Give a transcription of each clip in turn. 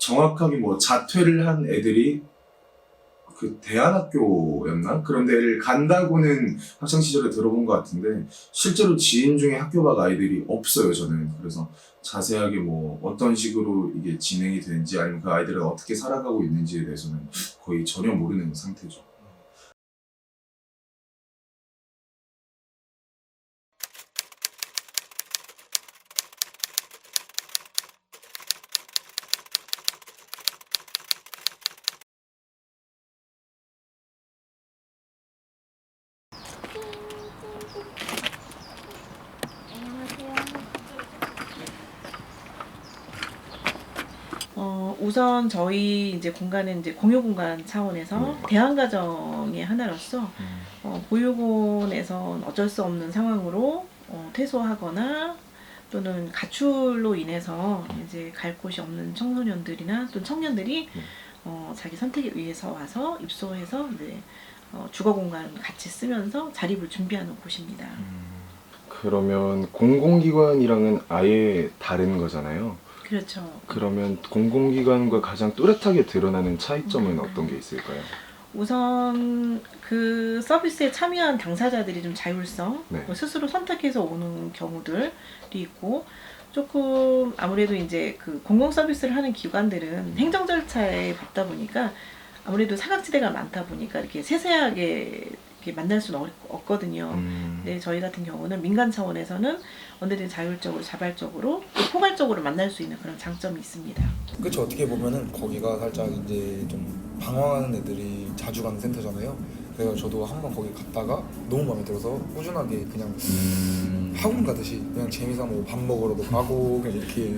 정확하게 뭐 자퇴를 한 애들이 그 대안학교였나? 그런 데를 간다고는 학창시절에 들어본 것 같은데 실제로 지인 중에 학교 간 아이들이 없어요, 저는. 그래서 자세하게 뭐 어떤 식으로 이게 진행이 되는지 아니면 그 아이들은 어떻게 살아가고 있는지에 대해서는 거의 전혀 모르는 상태죠. 우선 저희 이제 공간은 이제 공유 공간 차원에서 대안가정의 하나로서 보육원에서 어쩔 수 없는 상황으로 퇴소하거나 또는 가출로 인해서 이제 갈 곳이 없는 청소년들이나 또 청년들이 자기 선택에 의해서 와서 입소해서 이제 주거 공간 같이 쓰면서 자립을 준비하는 곳입니다. 그러면 공공기관이랑은 아예 다른 거잖아요. 그렇죠. 그러면 공공기관과 가장 뚜렷하게 드러나는 차이점은 어떤 게 있을까요? 우선 그 서비스에 참여한 당사자들이 좀 자율성, 네. 스스로 선택해서 오는 경우들이 있고 조금 아무래도 이제 그 공공 서비스를 하는 기관들은 행정 절차에 밟다 보니까 아무래도 사각지대가 많다 보니까 이렇게 세세하게 이렇게 만날 수는 없거든요. 근데 저희 같은 경우는 민간 차원에서는 언제든 자율적으로 자발적으로 또 포괄적으로 만날 수 있는 그런 장점이 있습니다. 그쵸. 어떻게 보면은 거기가 살짝 이제 좀 방황하는 애들이 자주 가는 센터잖아요. 그래서 저도 한번 거기 갔다가 너무 마음에 들어서 꾸준하게 그냥 학원 가듯이 그냥 재미삼아 뭐 밥 먹으러도 가고 그냥 이렇게.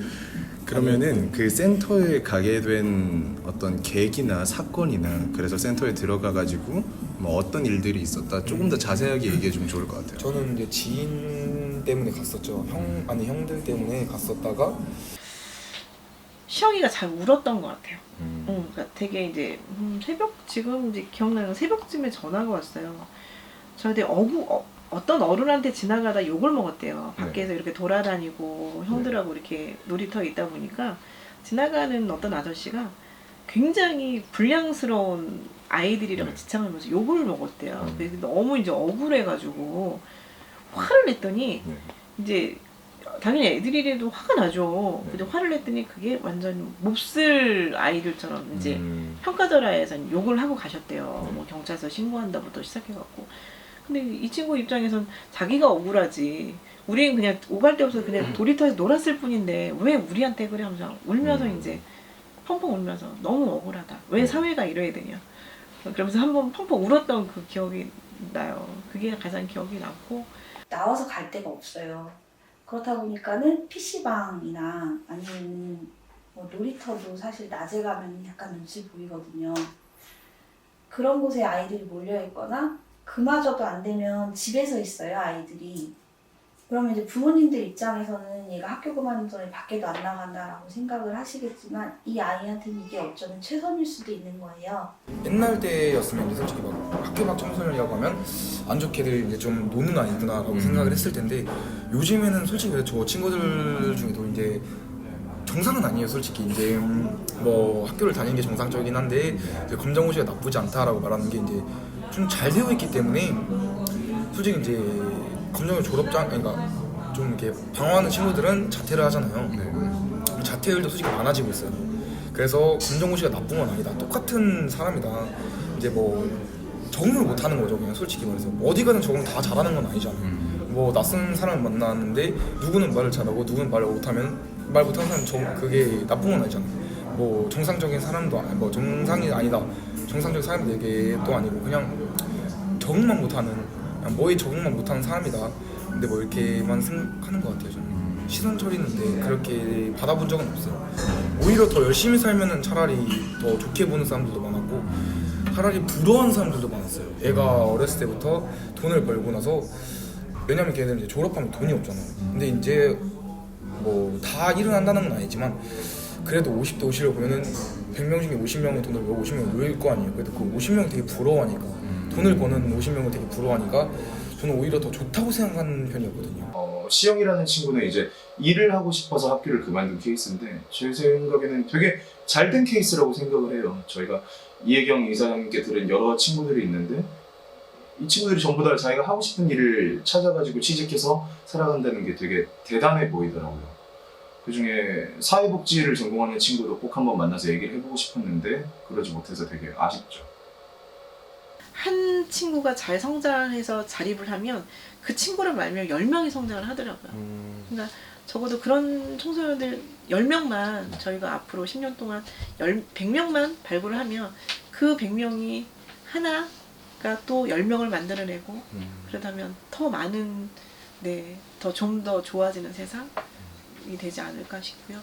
그러면은 그 센터에 가게 된 어떤 계기나 사건이나 그래서 센터에 들어가가지고 뭐 어떤 일들이 있었다 조금 더 자세하게 얘기해 주면 좋을 것 같아요. 저는 이제 지인 때문에 갔었죠. 형들 때문에 갔었다가 시영이가 잘 울었던 것 같아요. 그러니까 되게 이제 새벽 지금 이제 기억나는 새벽쯤에 전화가 왔어요. 저한테 어떤 어른한테 지나가다 욕을 먹었대요. 밖에서 이렇게 돌아다니고 형들하고 이렇게 놀이터에 있다 보니까 지나가는 어떤 아저씨가 굉장히 불량스러운 아이들이라고 지칭을 하면서 욕을 먹었대요. 그래서 너무 이제 억울해가지고 화를 냈더니 이제 당연히 애들이라도 화가 나죠. 근데 화를 냈더니 그게 완전 몹쓸 아이들처럼 이제 평가절하에서 욕을 하고 가셨대요. 뭐 경찰서 신고한다부터 시작해갖고. 근데 이 친구 입장에선 자기가 억울하지. 우리는 그냥 오갈 데 없어서 그냥 놀이터에서 놀았을 뿐인데 왜 우리한테 그래 하면서 울면서 이제 펑펑 울면서 너무 억울하다. 왜 사회가 이래야 되냐. 그러면서 한번 펑펑 울었던 그 기억이 나요. 그게 가장 기억이 남고. 나와서 갈 데가 없어요. 그렇다 보니까는 PC방이나 아니면 뭐 놀이터도 사실 낮에 가면 약간 눈치 보이거든요. 그런 곳에 아이들이 몰려있거나 그마저도 안 되면 집에서 있어요, 아이들이. 그러면 이제 부모님들 입장에서는 얘가 학교 그만둔 전에 밖에도 안 나간다라고 생각을 하시겠지만 이 아이한테는 이게 어쩌면 최선일 수도 있는 거예요. 옛날 때였으면 이제 솔직히 막 학교 밖 청소년이라고 하면 안 좋게들 이제 좀 노는 아이구나라고 생각을 했을 텐데 요즘에는 솔직히 저 친구들 중에도 이제 정상은 아니에요. 솔직히 이제 뭐 학교를 다니는 게 정상적이긴 한데 이제 검정고시가 나쁘지 않다라고 말하는 게 이제 좀 잘 되어 있기 때문에 솔직히 이제 검정고시 졸업장 그러니까 좀 이렇게 방황하는 친구들은 자퇴를 하잖아요. 자퇴율도 솔직히 많아지고 있어요. 그래서 검정고시가 나쁜 건 아니다. 똑같은 사람이다. 이제 뭐 적응을 못 하는 거죠. 그냥 솔직히 말해서 어디 가든 적응 다 잘하는 건 아니잖아요. 뭐 낯선 사람을 만났는데 누구는 말을 잘하고 누구는 말을 못하면 말 못하는 사람 그게 나쁜 건 아니잖아요. 뭐 정상적인 사람도 뭐 정상이 아니다. 정상적인 사람들에게 또 아니고 그냥 적응만 못하는 뭐에 적응만 못하는 사람이다. 근데 뭐 이렇게만 생각하는 것 같아요. 저는 시선 처리는데 그렇게 받아본 적은 없어요. 오히려 더 열심히 살면은 차라리 더 좋게 보는 사람들도 많았고 차라리 부러워하는 사람들도 많았어요. 애가 어렸을 때부터 돈을 벌고 나서 왜냐면 걔는 이제 졸업하면 돈이 없잖아요. 근데 이제 뭐 다 일은 한다는 건 아니지만 그래도 50대 50을 보면은 100명 중에 50명은 돈을 벌고 50명은 놀릴 거 아니에요. 그래도 그 50명이 되게 부러워하니까 돈을 버는 50명을 되게 부러워하니까 저는 오히려 더 좋다고 생각하는 편이었거든요. 시영이라는 친구는 이제 일을 하고 싶어서 학교를 그만둔 케이스인데 제 생각에는 되게 잘된 케이스라고 생각을 해요. 저희가 이혜경 이사장님께 들은 여러 친구들이 있는데 이 친구들이 전부 다 자기가 하고 싶은 일을 찾아가지고 취직해서 살아간다는 게 되게 대단해 보이더라고요. 그중에 사회복지를 전공하는 친구도 꼭 한번 만나서 얘기를 해보고 싶었는데 그러지 못해서 되게 아쉽죠. 한 친구가 잘 성장해서 자립을 하면 그 친구를 말면 10명이 성장을 하더라고요. 그러니까 적어도 그런 청소년들 10명만 저희가 앞으로 10년 동안 100명만 발굴을 하면 그 100명이 하나가 또 10명을 만들어내고 그러다면 더 많은 더 좀 더 좋아지는 세상이 되지 않을까 싶고요.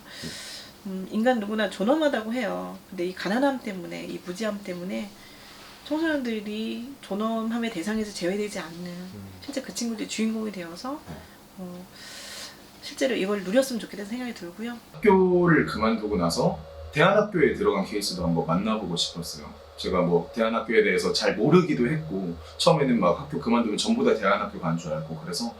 인간 누구나 존엄하다고 해요. 근데 이 가난함 때문에 이 무지함 때문에 청소년들이 존엄함의 대상에서 제외되지 않는 실제 그 친구들이 주인공이 되어서 실제로 이걸 누렸으면 좋겠다는 생각이 들고요. 학교를 그만두고 나서 대안학교에 들어간 케이스도 한번 만나보고 싶었어요. 제가 뭐 대안학교에 대해서 잘 모르기도 했고 처음에는 막 학교 그만두면 전부 다 대안학교 간 줄 알고 그래서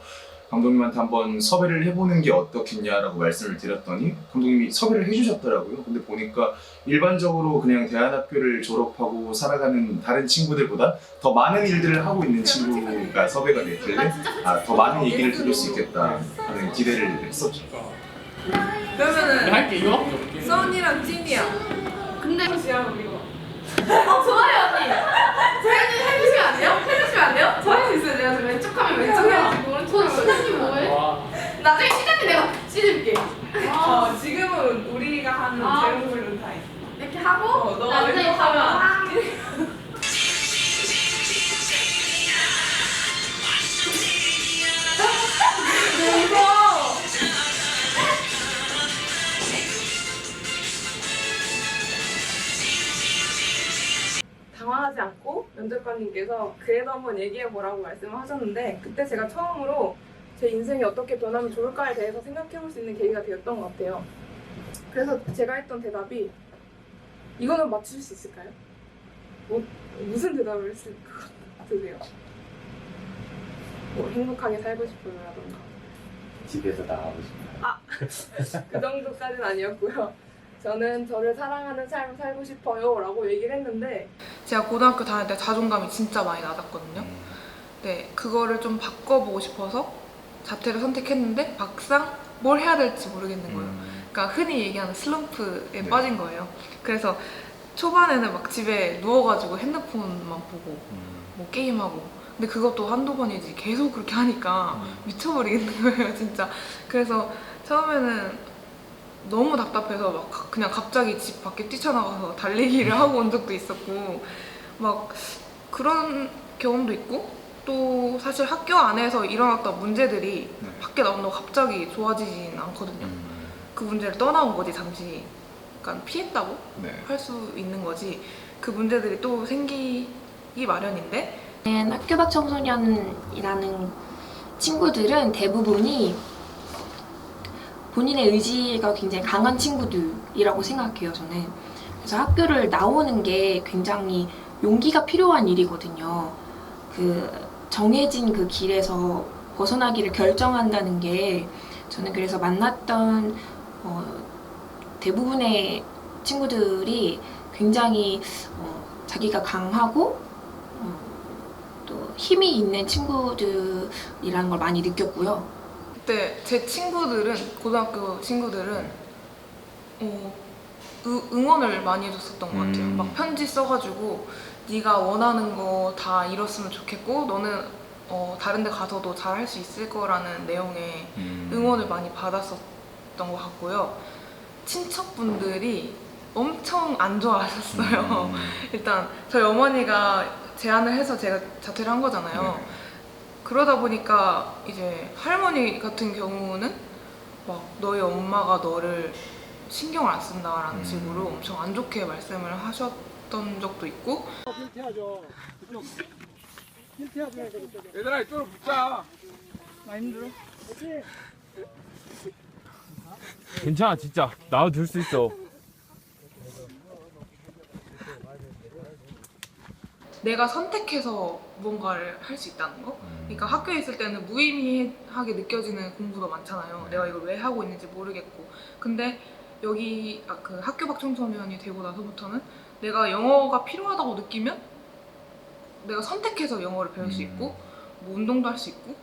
감독님한테 한번 섭외를 해보는 게 어떻겠냐라고 말씀을 드렸더니 감독님이 섭외를 해주셨더라고요. 근데 보니까 일반적으로 그냥 대안학교를 졸업하고 살아가는 다른 친구들보다 더 많은 일들을 하고 있는 친구가 섭외가 됐길래 더 많은 얘기를 들을 수 있겠다 하는 기대를 했었죠. 그러면은 할게 이거? 써언니랑 찐이야. 근데 지하고 이거. 좋아요 언니. 저희는 해주시면 안 돼요? 해주시면 안 돼요? 저 할 수 있어요. 내가 지금 왼쪽 하면 왼쪽 해야지 오른쪽 하면 시장님 뭐해? 나중에 시장님 내가 씻을게. 지금은 우리가 하는 아. 제목으로는 다 있어. 이렇게 하고 너가 나중에 왼쪽 가면 하면 당황하지 않고 면접관님께서 그래도 한번 얘기해보라고 말씀을 하셨는데 그때 제가 처음으로 제 인생이 어떻게 변하면 좋을까에 대해서 생각해볼 수 있는 계기가 되었던 것 같아요. 그래서 제가 했던 대답이 이거는 맞추실 수 있을까요? 무슨 대답을 했을 것 같으세요? 뭐 행복하게 살고 싶어요라던가 집에서 나가고 싶어요. 그 정도까지는 아니었고요. 저는 저를 사랑하는 삶을 살고 싶어요 라고 얘기를 했는데 제가 고등학교 다닐 때 자존감이 진짜 많이 낮았거든요. 네, 그거를 좀 바꿔보고 싶어서 자퇴를 선택했는데 막상 뭘 해야 될지 모르겠는 거예요. 그러니까 흔히 얘기하는 슬럼프에 빠진 거예요. 그래서 초반에는 막 집에 누워가지고 핸드폰만 보고 뭐 게임하고 근데 그것도 한두 번이지 계속 그렇게 하니까 미쳐버리겠는 거예요 진짜. 그래서 처음에는 너무 답답해서 막 그냥 갑자기 집 밖에 뛰쳐나가서 달리기를 하고 온 적도 있었고 막 그런 경험도 있고 또 사실 학교 안에서 일어났던 문제들이 밖에 나온다고 갑자기 좋아지진 않거든요. 그 문제를 떠나온 거지 잠시 약간 피했다고 할 수 있는 거지 그 문제들이 또 생기기 마련인데 학교 밖 청소년이라는 친구들은 대부분이 본인의 의지가 굉장히 강한 친구들이라고 생각해요, 저는. 그래서 학교를 나오는 게 굉장히 용기가 필요한 일이거든요. 그 정해진 그 길에서 벗어나기를 결정한다는 게 저는 그래서 만났던 대부분의 친구들이 굉장히 자기가 강하고 또 힘이 있는 친구들이라는 걸 많이 느꼈고요. 그때 제 친구들은 고등학교 친구들은 응원을 많이 해줬었던 것 같아요. 막 편지 써가지고 네가 원하는 거 다 이뤘으면 좋겠고 너는 다른 데 가서도 잘 할 수 있을 거라는 내용의 응원을 많이 받았었던 것 같고요. 친척분들이 엄청 안 좋아하셨어요. 일단 저희 어머니가 제안을 해서 제가 자퇴를 한 거잖아요. 그러다 보니까 이제 할머니 같은 경우는 막 너희 엄마가 너를 신경을 안 쓴다라는 식으로 엄청 안 좋게 말씀을 하셨던 적도 있고 얘들아 이쪽으로 붙자. 많이 힘들어? 괜찮아 진짜 나와줄 수 있어. 내가 선택해서 무언가를 할 수 있다는 거? 그러니까 학교에 있을 때는 무의미하게 느껴지는 공부도 많잖아요. 내가 이걸 왜 하고 있는지 모르겠고. 근데 여기 그 학교 밖 청소년이 되고 나서부터는 내가 영어가 필요하다고 느끼면 내가 선택해서 영어를 배울 수 있고 뭐 운동도 할 수 있고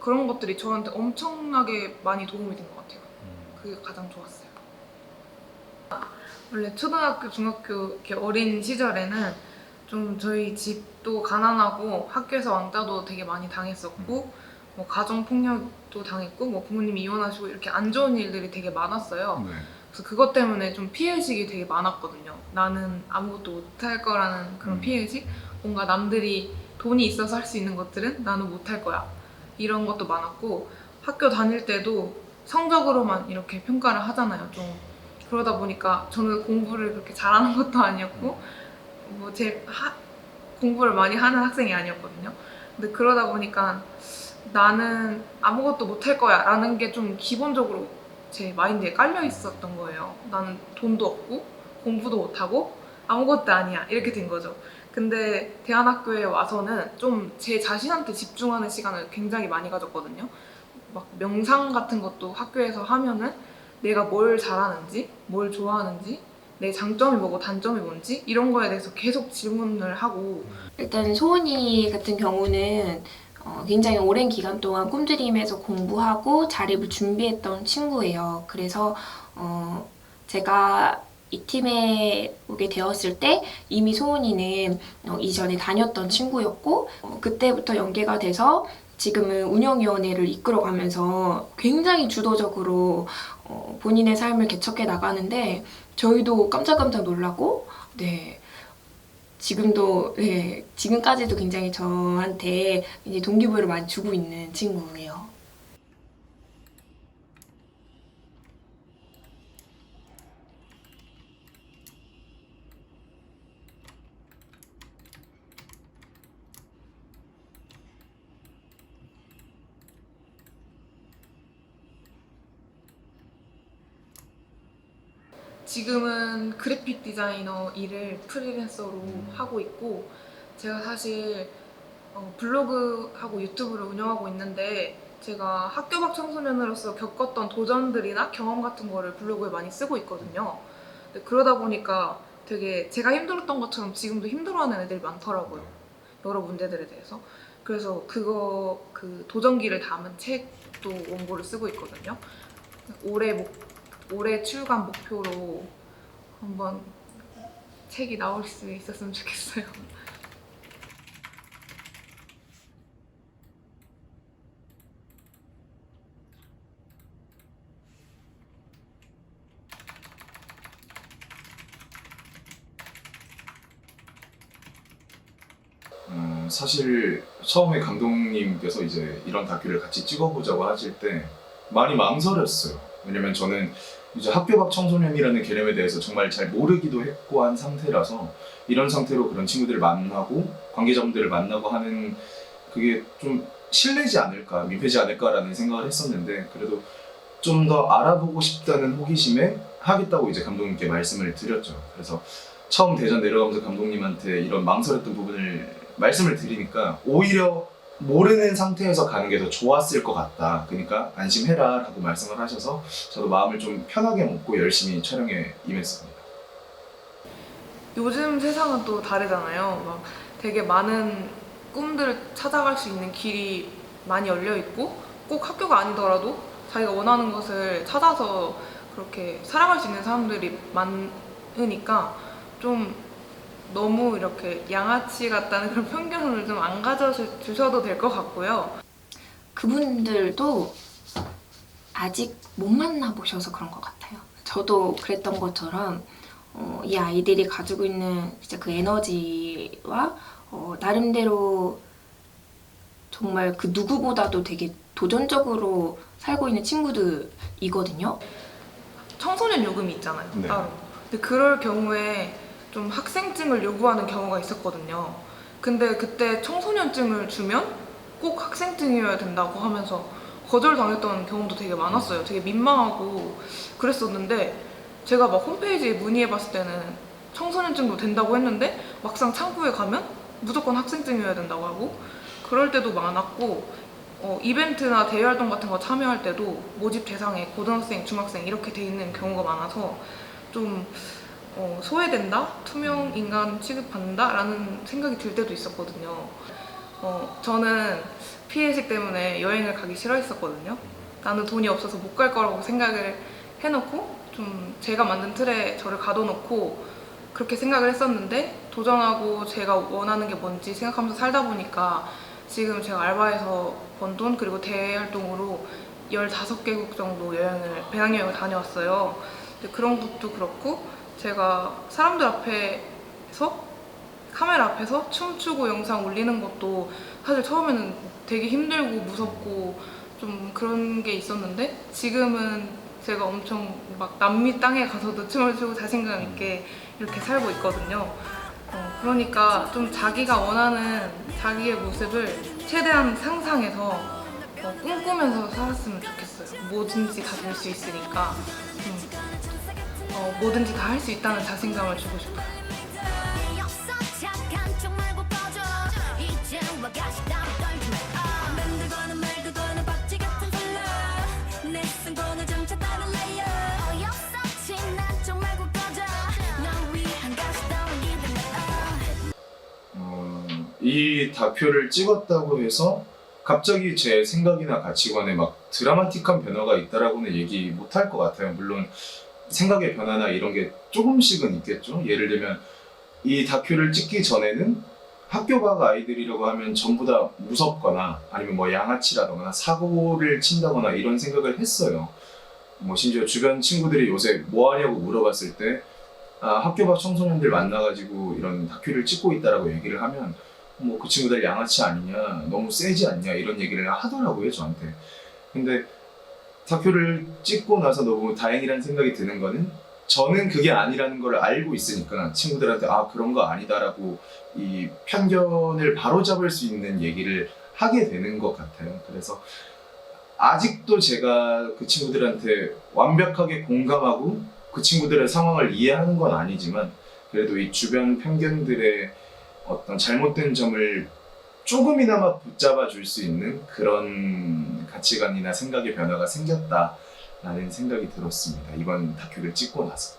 그런 것들이 저한테 엄청나게 많이 도움이 된 것 같아요. 그게 가장 좋았어요. 원래 초등학교, 중학교 이렇게 어린 시절에는 좀 저희 집도 가난하고 학교에서 왕따도 되게 많이 당했었고 뭐 가정 폭력도 당했고 뭐 부모님이 이혼하시고 이렇게 안 좋은 일들이 되게 많았어요. 네. 그래서 그것 때문에 좀 피해의식이 되게 많았거든요. 나는 아무것도 못할 거라는 그런 피해의식? 뭔가 남들이 돈이 있어서 할 수 있는 것들은 나는 못할 거야. 이런 것도 많았고 학교 다닐 때도 성적으로만 이렇게 평가를 하잖아요. 좀 그러다 보니까 저는 공부를 그렇게 잘하는 것도 아니었고 뭐 공부를 많이 하는 학생이 아니었거든요. 근데 그러다 보니까 나는 아무것도 못할 거야 라는 게 좀 기본적으로 제 마인드에 깔려 있었던 거예요. 나는 돈도 없고 공부도 못하고 아무것도 아니야 이렇게 된 거죠. 근데 대안학교에 와서는 좀 제 자신한테 집중하는 시간을 굉장히 많이 가졌거든요. 막 명상 같은 것도 학교에서 하면은 내가 뭘 잘하는지, 뭘 좋아하는지, 내 장점이 뭐고 단점이 뭔지 이런 거에 대해서 계속 질문을 하고. 일단 소은이 같은 경우는 굉장히 오랜 기간 동안 꿈드림에서 공부하고 자립을 준비했던 친구예요. 그래서 제가 이 팀에 오게 되었을 때 이미 소은이는 이전에 다녔던 친구였고 그때부터 연계가 돼서 지금은 운영위원회를 이끌어가면서 굉장히 주도적으로 본인의 삶을 개척해 나가는데 저희도 깜짝깜짝 놀라고 네. 지금도 네, 지금까지도 굉장히 저한테 이제 동기부여를 많이 주고 있는 친구예요. 지금은 그래픽 디자이너 일을 프리랜서로 하고 있고 제가 사실 블로그하고 유튜브를 운영하고 있는데 제가 학교 밖 청소년으로서 겪었던 도전들이나 경험 같은 거를 블로그에 많이 쓰고 있거든요. 근데 그러다 보니까 되게 제가 힘들었던 것처럼 지금도 힘들어하는 애들이 많더라고요. 여러 문제들에 대해서. 그래서 그 도전기를 담은 책도 원고를 쓰고 있거든요. 올해 출간 목표로 한번 책이 나올 수 있었으면 좋겠어요. 사실 처음에 감독님께서 이제 이런 다큐를 같이 찍어보자고 하실 때 많이 망설였어요. 왜냐면 저는 이제 학교 밖 청소년이라는 개념에 대해서 정말 잘 모르기도 했고 한 상태라서 이런 상태로 그런 친구들을 만나고 관계자분들을 만나고 하는 그게 좀 실례지 않을까, 민폐지 않을까라는 생각을 했었는데 그래도 좀 더 알아보고 싶다는 호기심에 하겠다고 이제 감독님께 말씀을 드렸죠. 그래서 처음 대전 내려가면서 감독님한테 이런 망설였던 부분을 말씀을 드리니까 오히려 모르는 상태에서 가는 게 더 좋았을 것 같다. 그러니까 안심해라 라고 말씀을 하셔서 저도 마음을 좀 편하게 먹고 열심히 촬영에 임했습니다. 요즘 세상은 또 다르잖아요. 막 되게 많은 꿈들을 찾아갈 수 있는 길이 많이 열려 있고 꼭 학교가 아니더라도 자기가 원하는 것을 찾아서 그렇게 살아갈 수 있는 사람들이 많으니까 좀 너무 이렇게 양아치 같다는 그런 편견을 좀 안 가져주셔도 될 것 같고요. 그분들도 아직 못 만나보셔서 그런 것 같아요. 저도 그랬던 것처럼 이 아이들이 가지고 있는 진짜 그 에너지와 나름대로 정말 그 누구보다도 되게 도전적으로 살고 있는 친구들이거든요. 청소년 요금이 있잖아요. 네. 따로. 근데 그럴 경우에 좀 학생증을 요구하는 경우가 있었거든요. 근데 그때 청소년증을 주면 꼭 학생증이어야 된다고 하면서 거절당했던 경험도 되게 많았어요. 되게 민망하고 그랬었는데 제가 막 홈페이지에 문의해봤을 때는 청소년증도 된다고 했는데 막상 창구에 가면 무조건 학생증이어야 된다고 하고 그럴 때도 많았고 이벤트나 대외 활동 같은 거 참여할 때도 모집 대상에 고등학생, 중학생 이렇게 돼 있는 경우가 많아서 좀 소외된다? 투명 인간 취급받는다? 라는 생각이 들 때도 있었거든요. 저는 피해의식 때문에 여행을 가기 싫어했었거든요. 나는 돈이 없어서 못 갈 거라고 생각을 해놓고 좀 제가 만든 틀에 저를 가둬놓고 그렇게 생각을 했었는데 도전하고 제가 원하는 게 뭔지 생각하면서 살다 보니까 지금 제가 알바해서 번 돈 그리고 대외 활동으로 15개국 정도 배낭여행을 다녀왔어요. 근데 그런 것도 그렇고 제가 사람들 앞에서 카메라 앞에서 춤추고 영상 올리는 것도 사실 처음에는 되게 힘들고 무섭고 좀 그런 게 있었는데 지금은 제가 엄청 막 남미 땅에 가서도 춤을 추고 자신감 있게 이렇게 살고 있거든요. 그러니까 좀 자기가 원하는 자기의 모습을 최대한 상상해서 꿈꾸면서 살았으면 좋겠어요. 뭐든지 다 될 수 있으니까 뭐든지 다 할 수 있다는 자신감을 주고 싶어요. 이 다큐를 찍었다고 해서 갑자기 제 생각이나 가치관에 막 드라마틱한 변화가 있다라고는 얘기 못할 것 같아요. 물론 생각의 변화나 이런 게 조금씩은 있겠죠. 예를 들면 이 다큐를 찍기 전에는 학교 밖 아이들이라고 하면 전부 다 무섭거나 아니면 뭐 양아치라거나 사고를 친다거나 이런 생각을 했어요. 뭐 심지어 주변 친구들이 요새 뭐 하냐고 물어봤을 때 학교 밖 청소년들 만나가지고 이런 다큐를 찍고 있다라고 얘기를 하면 뭐 그 친구들 양아치 아니냐, 너무 세지 않냐 이런 얘기를 하더라고요 저한테. 근데 다큐를 찍고 나서 너무 다행이라는 생각이 드는 거는 저는 그게 아니라는 걸 알고 있으니까 친구들한테 그런 거 아니다라고 이 편견을 바로잡을 수 있는 얘기를 하게 되는 것 같아요. 그래서 아직도 제가 그 친구들한테 완벽하게 공감하고 그 친구들의 상황을 이해하는 건 아니지만 그래도 이 주변 편견들의 어떤 잘못된 점을 조금이나마 붙잡아 줄 수 있는 그런 가치관이나 생각의 변화가 생겼다라는 생각이 들었습니다. 이번 다큐를 찍고 나서.